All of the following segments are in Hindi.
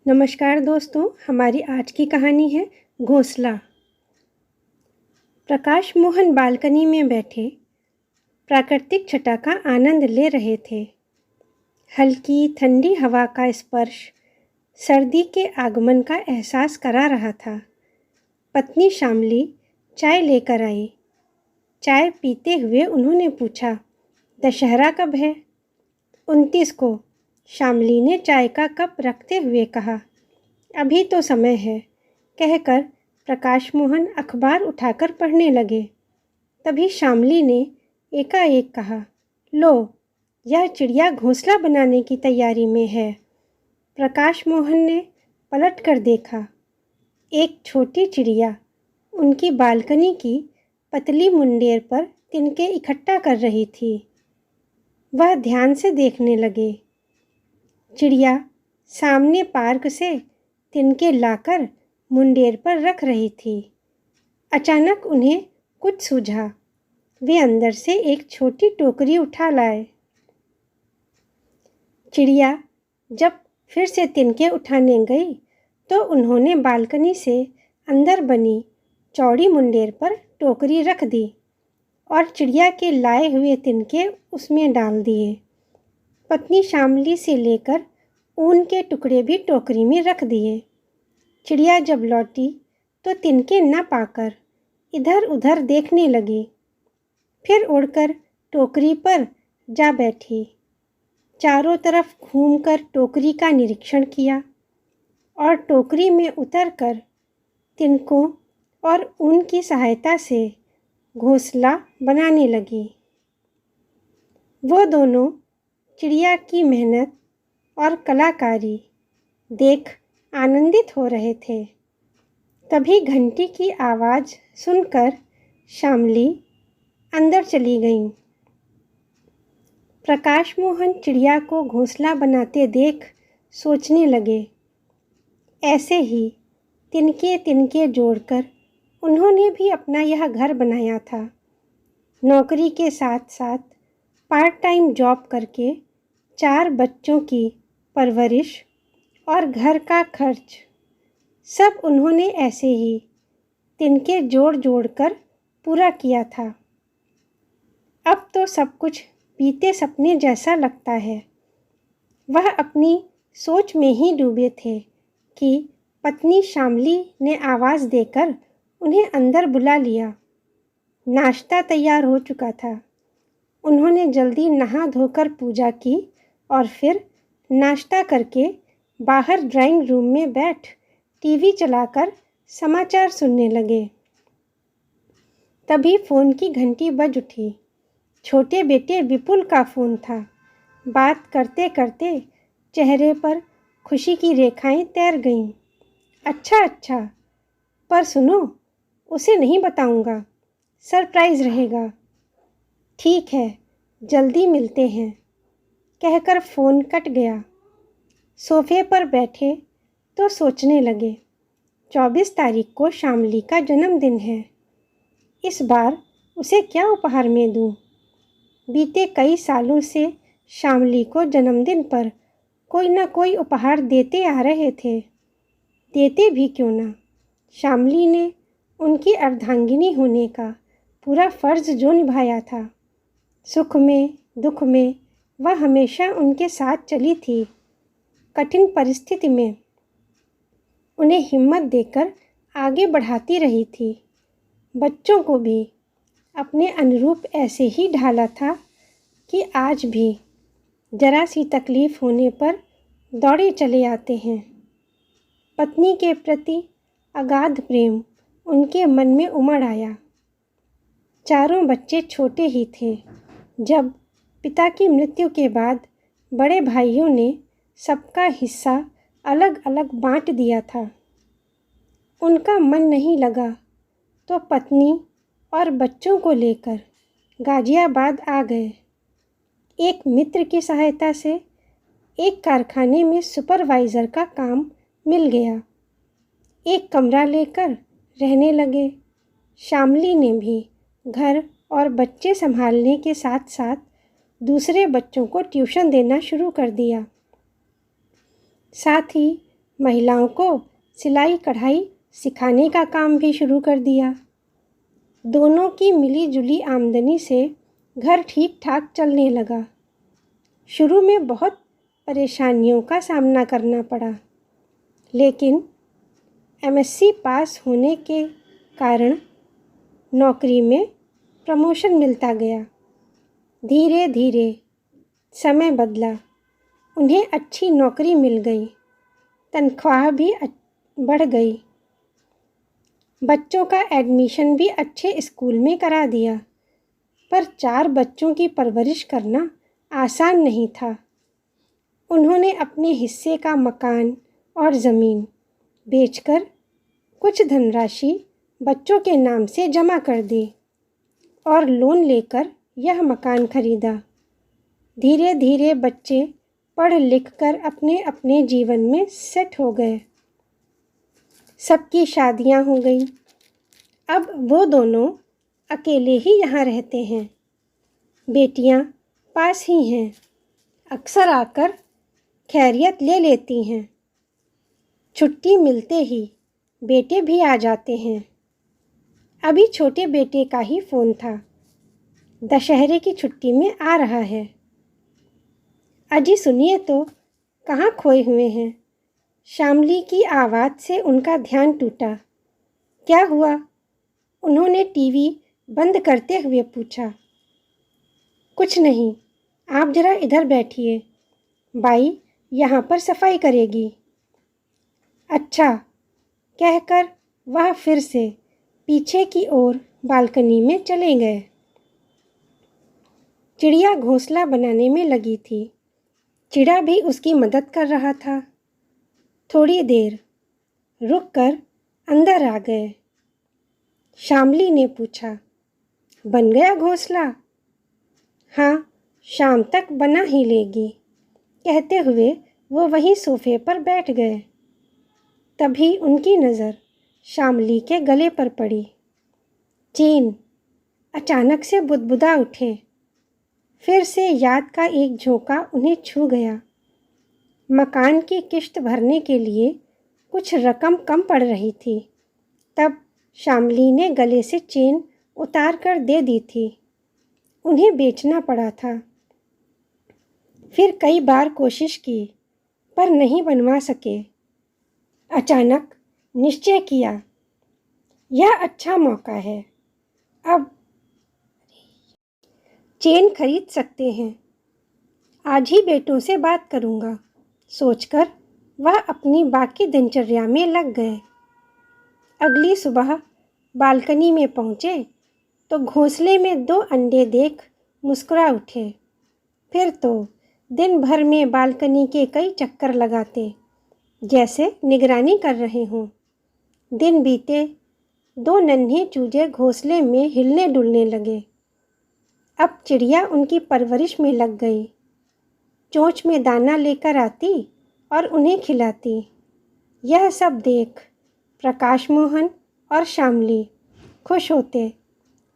नमस्कार दोस्तों, हमारी आज की कहानी है घोंसला। प्रकाश मोहन बालकनी में बैठे प्राकृतिक छटा का आनंद ले रहे थे। हल्की ठंडी हवा का स्पर्श सर्दी के आगमन का एहसास करा रहा था। पत्नी शामली चाय लेकर आई। चाय पीते हुए उन्होंने पूछा, दशहरा कब है? 29 को, शामली ने चाय का कप रखते हुए कहा। अभी तो समय है, कहकर प्रकाश मोहन अखबार उठाकर पढ़ने लगे। तभी शामली ने एकाएक कहा, लो, यह चिड़िया घोंसला बनाने की तैयारी में है। प्रकाश मोहन ने पलट कर देखा। एक छोटी चिड़िया उनकी बालकनी की पतली मुंडेर पर तिनके इकट्ठा कर रही थी। वह ध्यान से देखने लगे। चिड़िया सामने पार्क से तिनके लाकर मुंडेर पर रख रही थी। अचानक उन्हें कुछ सूझा। वे अंदर से एक छोटी टोकरी उठा लाए। चिड़िया जब फिर से तिनके उठाने गई तो उन्होंने बालकनी से अंदर बनी चौड़ी मुंडेर पर टोकरी रख दी और चिड़िया के लाए हुए तिनके उसमें डाल दिए। पत्नी शामली से लेकर ऊन के टुकड़े भी टोकरी में रख दिए। चिड़िया जब लौटी तो तिनके न पाकर इधर उधर देखने लगी। फिर उड़कर टोकरी पर जा बैठी। चारों तरफ घूमकर टोकरी का निरीक्षण किया और टोकरी में उतरकर तिनकों और ऊन की सहायता से घोंसला बनाने लगी। वो दोनों चिड़िया की मेहनत और कलाकारी देख आनंदित हो रहे थे। तभी घंटी की आवाज़ सुनकर शामली अंदर चली गईं। प्रकाश मोहन चिड़िया को घोंसला बनाते देख सोचने लगे। ऐसे ही तिनके तिनके जोड़कर उन्होंने भी अपना यह घर बनाया था। नौकरी के साथ साथ पार्ट टाइम जॉब करके 4 बच्चों की परवरिश और घर का खर्च सब उन्होंने ऐसे ही तिनके जोड़ जोड़ कर पूरा किया था। अब तो सब कुछ बीते सपने जैसा लगता है। वह अपनी सोच में ही डूबे थे कि पत्नी शामली ने आवाज़ देकर उन्हें अंदर बुला लिया। नाश्ता तैयार हो चुका था। उन्होंने जल्दी नहा धोकर पूजा की और फिर नाश्ता करके बाहर ड्राइंग रूम में बैठ टीवी चलाकर समाचार सुनने लगे। तभी फ़ोन की घंटी बज उठी। छोटे बेटे विपुल का फ़ोन था। बात करते करते चेहरे पर खुशी की रेखाएं तैर गईं। अच्छा, पर सुनो, उसे नहीं बताऊंगा, सरप्राइज़ रहेगा। ठीक है, जल्दी मिलते हैं, कहकर फ़ोन कट गया। सोफे पर बैठे तो सोचने लगे, 24 तारीख को शामली का जन्मदिन है। इस बार उसे क्या उपहार में दूं? बीते कई सालों से शामली को जन्मदिन पर कोई ना कोई उपहार देते आ रहे थे। देते भी क्यों ना, शामली ने उनकी अर्धांगिनी होने का पूरा फ़र्ज़ जो निभाया था। सुख में दुख में वह हमेशा उनके साथ चली थी। कठिन परिस्थिति में उन्हें हिम्मत देकर आगे बढ़ाती रही थी। बच्चों को भी अपने अनुरूप ऐसे ही ढाला था कि आज भी जरा सी तकलीफ़ होने पर दौड़े चले आते हैं। पत्नी के प्रति अगाध प्रेम उनके मन में उमड़ आया। चारों बच्चे छोटे ही थे जब पिता की मृत्यु के बाद बड़े भाइयों ने सबका हिस्सा अलग अलग बांट दिया था। उनका मन नहीं लगा तो पत्नी और बच्चों को लेकर गाजियाबाद आ गए। एक मित्र की सहायता से एक कारखाने में सुपरवाइज़र का काम मिल गया। एक कमरा लेकर रहने लगे। शामली ने भी घर और बच्चे संभालने के साथ साथ दूसरे बच्चों को ट्यूशन देना शुरू कर दिया। साथ ही महिलाओं को सिलाई कढ़ाई सिखाने का काम भी शुरू कर दिया। दोनों की मिली-जुली आमदनी से घर ठीक-ठाक चलने लगा। शुरू में बहुत परेशानियों का सामना करना पड़ा, लेकिन एमएससी पास होने के कारण नौकरी में प्रमोशन मिलता गया। धीरे धीरे समय बदला, उन्हें अच्छी नौकरी मिल गई, तनख्वाह भी बढ़ गई। बच्चों का एडमिशन भी अच्छे स्कूल में करा दिया, पर 4 बच्चों की परवरिश करना आसान नहीं था। उन्होंने अपने हिस्से का मकान और ज़मीन बेचकर कुछ धनराशि बच्चों के नाम से जमा कर दी और लोन लेकर यह मकान खरीदा। धीरे धीरे बच्चे पढ़ लिख कर अपने अपने जीवन में सेट हो गए। सबकी शादियां हो गईं। अब वो दोनों अकेले ही यहाँ रहते हैं। बेटियां पास ही हैं, अक्सर आकर खैरियत ले लेती हैं। छुट्टी मिलते ही बेटे भी आ जाते हैं। अभी छोटे बेटे का ही फ़ोन था, दशहरे की छुट्टी में आ रहा है। अजी सुनिए तो, कहाँ खोए हुए हैं? शामली की आवाज़ से उनका ध्यान टूटा। क्या हुआ? उन्होंने टीवी बंद करते हुए पूछा। कुछ नहीं, आप ज़रा इधर बैठिए, बाई यहाँ पर सफाई करेगी। अच्छा कहकर वह फिर से पीछे की ओर बालकनी में चले गए। चिड़िया घोंसला बनाने में लगी थी। चिड़ा भी उसकी मदद कर रहा था। थोड़ी देर रुककर अंदर आ गए। शामली ने पूछा, बन गया घोंसला? हाँ, शाम तक बना ही लेगी, कहते हुए वो वहीं सोफे पर बैठ गए। तभी उनकी नज़र शामली के गले पर पड़ी। चैन अचानक से बुदबुदा उठे। फिर से याद का एक झोंका उन्हें छू गया। मकान की किश्त भरने के लिए कुछ रकम कम पड़ रही थी। तब शामली ने गले से चेन उतार कर दे दी थी। उन्हें बेचना पड़ा था। फिर कई बार कोशिश की, पर नहीं बनवा सके। अचानक निश्चय किया, यह अच्छा मौका है, अब चेन खरीद सकते हैं। आज ही बेटों से बात करूँगा, सोचकर वह अपनी बाकी दिनचर्या में लग गए। अगली सुबह बालकनी में पहुँचे तो घोंसले में 2 अंडे देख मुस्कुरा उठे। फिर तो दिन भर में बालकनी के कई चक्कर लगाते, जैसे निगरानी कर रहे हों। दिन बीते, 2 नन्हे चूजे घोंसले में हिलने डुलने लगे। अब चिड़िया उनकी परवरिश में लग गई। चोंच में दाना लेकर आती और उन्हें खिलाती। यह सब देख प्रकाश मोहन और शामली खुश होते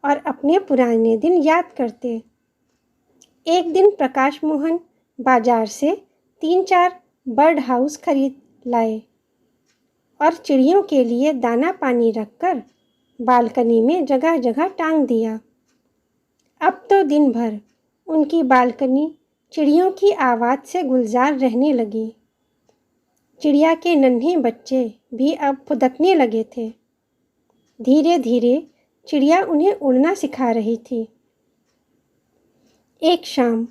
और अपने पुराने दिन याद करते। एक दिन प्रकाश मोहन बाजार से 3-4 बर्ड हाउस खरीद लाए और चिड़ियों के लिए दाना पानी रखकर बालकनी में जगह जगह टांग दिया। अब तो दिन भर उनकी बालकनी चिड़ियों की आवाज़ से गुलजार रहने लगी। चिड़िया के नन्हे बच्चे भी अब फुदकने लगे थे। धीरे धीरे चिड़िया उन्हें उड़ना सिखा रही थी। एक शाम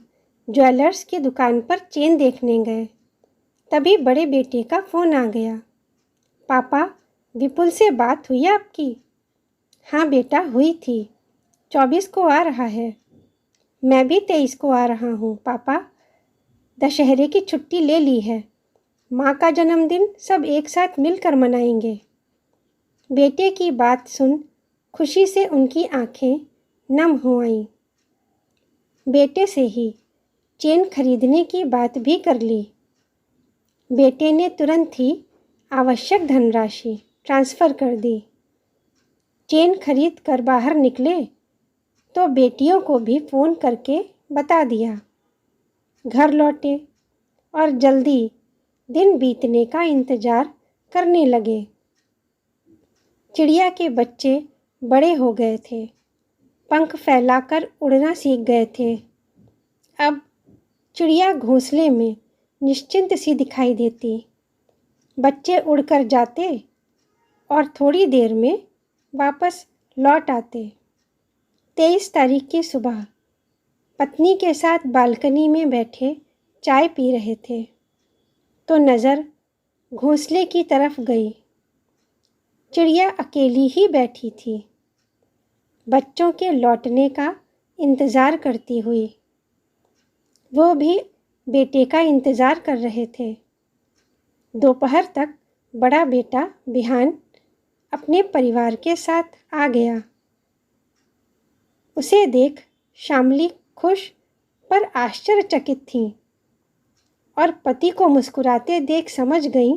ज्वेलर्स की दुकान पर चेन देखने गए। तभी बड़े बेटे का फ़ोन आ गया। पापा, विपुल से बात हुई आपकी? हाँ बेटा, हुई थी। 24 को आ रहा है। मैं भी 23 को आ रहा हूँ पापा। दशहरे की छुट्टी ले ली है। माँ का जन्मदिन सब एक साथ मिलकर मनाएंगे। बेटे की बात सुन खुशी से उनकी आंखें नम हो आईं। बेटे से ही चेन खरीदने की बात भी कर ली। बेटे ने तुरंत ही आवश्यक धनराशि ट्रांसफ़र कर दी। चेन खरीद कर बाहर निकले तो बेटियों को भी फ़ोन करके बता दिया। घर लौटे और जल्दी दिन बीतने का इंतज़ार करने लगे। चिड़िया के बच्चे बड़े हो गए थे, पंख फैलाकर उड़ना सीख गए थे। अब चिड़िया घोंसले में निश्चिंत सी दिखाई देती। बच्चे उड़कर जाते और थोड़ी देर में वापस लौट आते। 23 तारीख की सुबह पत्नी के साथ बालकनी में बैठे चाय पी रहे थे तो नज़र घोंसले की तरफ गई। चिड़िया अकेली ही बैठी थी, बच्चों के लौटने का इंतज़ार करती हुई। वो भी बेटे का इंतज़ार कर रहे थे। दोपहर तक बड़ा बेटा बिहान अपने परिवार के साथ आ गया। उसे देख शामली खुश पर आश्चर्यचकित थी और पति को मुस्कुराते देख समझ गई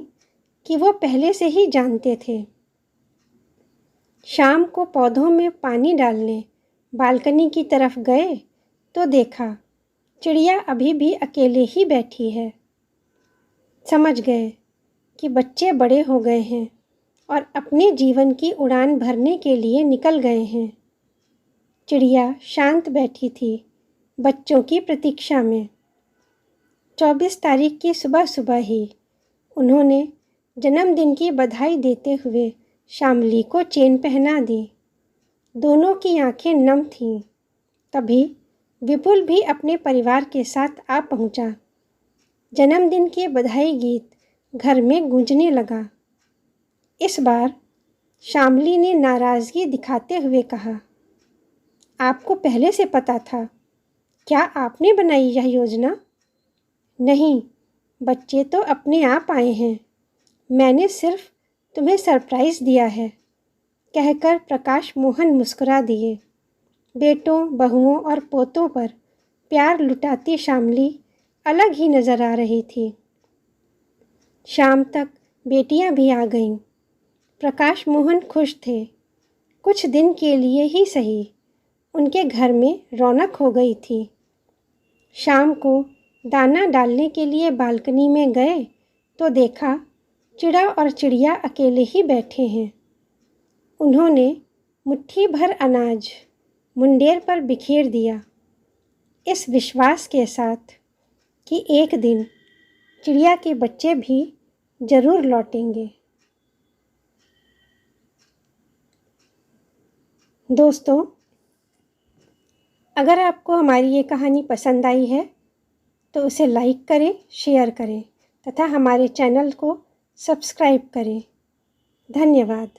कि वो पहले से ही जानते थे। शाम को पौधों में पानी डालने बालकनी की तरफ गए तो देखा चिड़िया अभी भी अकेले ही बैठी है। समझ गए कि बच्चे बड़े हो गए हैं और अपने जीवन की उड़ान भरने के लिए निकल गए हैं। चिड़िया शांत बैठी थी बच्चों की प्रतीक्षा में। 24 तारीख की सुबह सुबह ही उन्होंने जन्मदिन की बधाई देते हुए शामली को चेन पहना दी। दोनों की आंखें नम थीं। तभी विपुल भी अपने परिवार के साथ आ पहुंचा। जन्मदिन के बधाई गीत घर में गूंजने लगा। इस बार शामली ने नाराज़गी दिखाते हुए कहा, आपको पहले से पता था? क्या आपने बनाई यह योजना? नहीं, बच्चे तो अपने आप आए हैं। मैंने सिर्फ तुम्हें सरप्राइज़ दिया है, कहकर प्रकाश मोहन मुस्कुरा दिए। बेटों, बहुओं और पोतों पर प्यार लुटाती शामली अलग ही नज़र आ रही थी। शाम तक बेटियां भी आ गईं। प्रकाश मोहन खुश थे। कुछ दिन के लिए ही सही, उनके घर में रौनक हो गई थी। शाम को दाना डालने के लिए बालकनी में गए तो देखा चिड़ा और चिड़िया अकेले ही बैठे हैं। उन्होंने मुट्ठी भर अनाज मुंडेर पर बिखेर दिया, इस विश्वास के साथ कि एक दिन चिड़िया के बच्चे भी ज़रूर लौटेंगे। दोस्तों, अगर आपको हमारी ये कहानी पसंद आई है तो उसे लाइक करें, शेयर करें तथा हमारे चैनल को सब्सक्राइब करें। धन्यवाद।